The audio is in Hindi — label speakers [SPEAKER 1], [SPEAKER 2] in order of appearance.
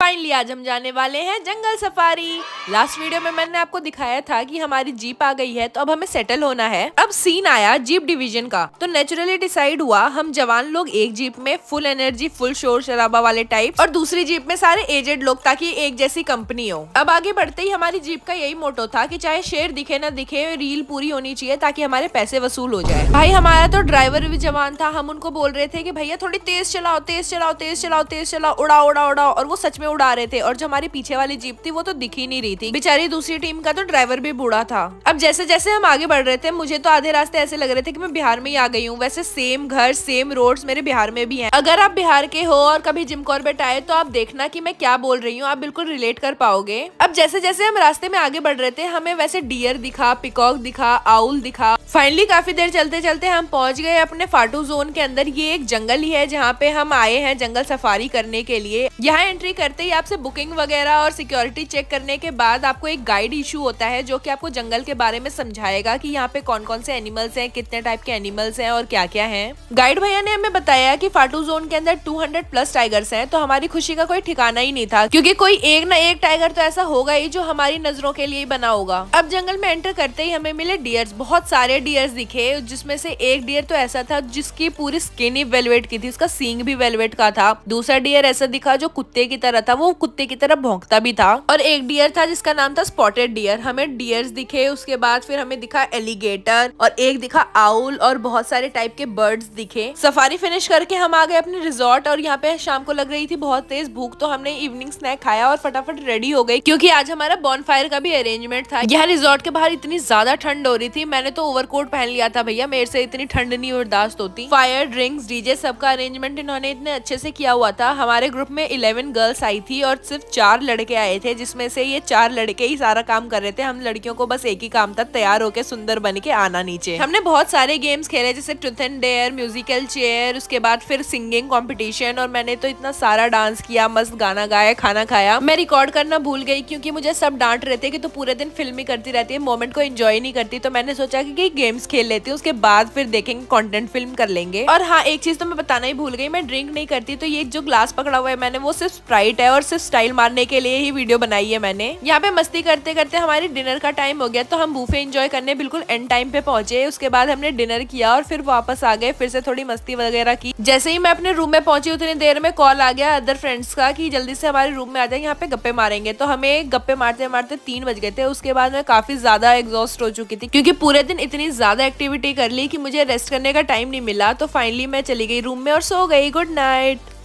[SPEAKER 1] फाइनली आज हम जाने वाले हैं जंगल सफारी। लास्ट वीडियो में मैंने आपको दिखाया था कि हमारी जीप आ गई है, तो अब हमें सेटल होना है। अब सीन आया जीप डिवीजन का, तो नेचुरली डिसाइड हुआ हम जवान लोग एक जीप में फुल एनर्जी फुल शोर शराबा वाले टाइप, और दूसरी जीप में सारे एजेड लोग, ताकि एक जैसी कंपनी हो। अब आगे बढ़ते ही हमारी जीप का यही मोटो था कि चाहे शेर दिखे ना दिखे, रील पूरी होनी चाहिए ताकि हमारे पैसे वसूल हो जाए। भाई हमारा तो ड्राइवर भी जवान था, हम उनको बोल रहे थे कि भैया थोड़ी तेज चलाओ तेज चलाओ तेज चलाओ तेज चलाओ, उड़ाओ उड़ाओ उड़ाओ, और वो सच में उड़ा रहे थे। और जो हमारी पीछे वाली जीप थी वो तो दिख ही नहीं रही थी। बेचारी दूसरी टीम का तो ड्राइवर भी बूढ़ा था। अब जैसे जैसे हम आगे बढ़ रहे थे, मुझे तो आधे रास्ते ऐसे लग रहे थे कि मैं बिहार में ही आ गई हूँ। वैसे सेम घर सेम रोड्स मेरे बिहार में भी हैं। अगर आप बिहार के हो और कभी जिम कॉर्बेट आए तो आप देखना कि मैं क्या बोल रही हूँ, आप बिल्कुल रिलेट कर पाओगे। अब जैसे जैसे हम रास्ते में आगे बढ़ रहे थे, हमें वैसे डियर दिखा, पिकॉक दिखा, आउल दिखा। फाइनली काफी देर चलते चलते हम पहुंच गए अपने फाटू जोन के अंदर। ये एक जंगल ही है जहाँ पे हम आए हैं जंगल सफारी करने के लिए। यहाँ एंट्री करते ही आपसे बुकिंग वगैरह और सिक्योरिटी चेक करने के बाद आपको एक गाइड इशू होता है, जो कि आपको जंगल के बारे में समझाएगा कि यहाँ पे कौन कौन से एनिमल्स हैं, कितने टाइप के एनिमल्स हैं और क्या क्या हैं। गाइड भैया ने हमें बताया कि फाटू जोन के अंदर 200 प्लस टाइगर्स हैं। तो हमारी खुशी का कोई ठिकाना ही नहीं था, क्योंकि कोई एक ना एक टाइगर तो ऐसा होगा ही जो हमारी नजरों के लिए बना होगा। अब जंगल में एंटर करते ही हमें मिले डियर्स, बहुत सारे डियर्स दिखे, जिसमें से एक डियर तो ऐसा था जिसकी पूरी स्किन ही वेलवेट की थी, उसका सींग भी वेलवेट का था। दूसरा डियर ऐसा दिखा जो कुत्ते की तरह था, वो कुत्ते की तरह भौंकता भी था। और एक डियर था जिसका नाम था स्पॉटेड डियर। हमें डियर्स दिखे, उसके बाद फिर हमें दिखा एलिगेटर, और एक दिखा आउल, और बहुत सारे टाइप के बर्ड्स दिखे। सफारी फिनिश करके हम आ गए अपने रिजॉर्ट, और यहाँ पे शाम को लग रही थी बहुत तेज भूख, तो हमने इवनिंग स्नैक खाया और फटाफट रेडी हो गई, क्योंकि आज हमारा बॉनफायर का भी अरेंजमेंट था। यहाँ रिजॉर्ट के बाहर इतनी ज्यादा ठंड हो रही थी, मैंने तो ओवरकोट पहन लिया था भैया, मेरे से इतनी ठंड नहीं बर्दाश्त होती। फायर, ड्रिंक्स, डीजे, सबका अरेंजमेंट इन्होंने इतने अच्छे से किया हुआ था। हमारे ग्रुप में 11 गर्ल्स आई थी और सिर्फ 4 लड़के आए थे, जिसमें से ये 4 लड़के ही सारा काम कर रहे थे। हम लड़कियों को बस एक ही काम था, तैयार होके सुंदर बन के आना नीचे। हमने बहुत सारे गेम्स खेले, जैसे truth and dare, musical chair, उसके बाद फिर सिंगिंग कंपटीशन, और मैंने तो इतना सारा डांस किया, मस्त गाना गाया, खाना खाया। मैं रिकॉर्ड करना भूल गई, क्योंकि मुझे सब डांट रहे थे कि तू पूरे दिन फिल्म ही करती रहती है, मोमेंट को एंजॉय नहीं करती। तो मैंने सोचा कि गेम्स खेल लेती हूँ, उसके बाद फिर देखेंगे, कंटेंट फिल्म कर लेंगे। और हाँ, एक चीज तो मैं बताना ही भूल गई, मैं ड्रिंक नहीं करती, तो ये जो ग्लास पकड़ा हुआ है मैंने, वो सिर्फ स्प्राइट है, और सिर्फ स्टाइल मारने के लिए ही वीडियो बनाई है मैंने। यहाँ पे मस्ती करते करते हमारी डिनर का टाइम हो गया, तो हम बूफे एंजॉय करने बिल्कुल एंड टाइम पे पहुंचे। उसके बाद हमने डिनर किया और फिर वापस आ गए, फिर से थोड़ी मस्ती वगैरह की। जैसे ही मैं अपने रूम में पहुंची, उतनी देर में कॉल आ गया अदर फ्रेंड्स का कि जल्दी से हमारे रूम में आ जाए, यहाँ पे गप्पे मारेंगे। तो हमें गप्पे मारते मारते 3 बज गए थे। उसके बाद मैं काफी ज्यादा एग्जॉस्ट हो चुकी थी, क्योंकि पूरे दिन इतनी ज्यादा एक्टिविटी कर ली कि मुझे रेस्ट करने का टाइम नहीं मिला। तो फाइनली मैं चली गई रूम में और सो गई। Good night.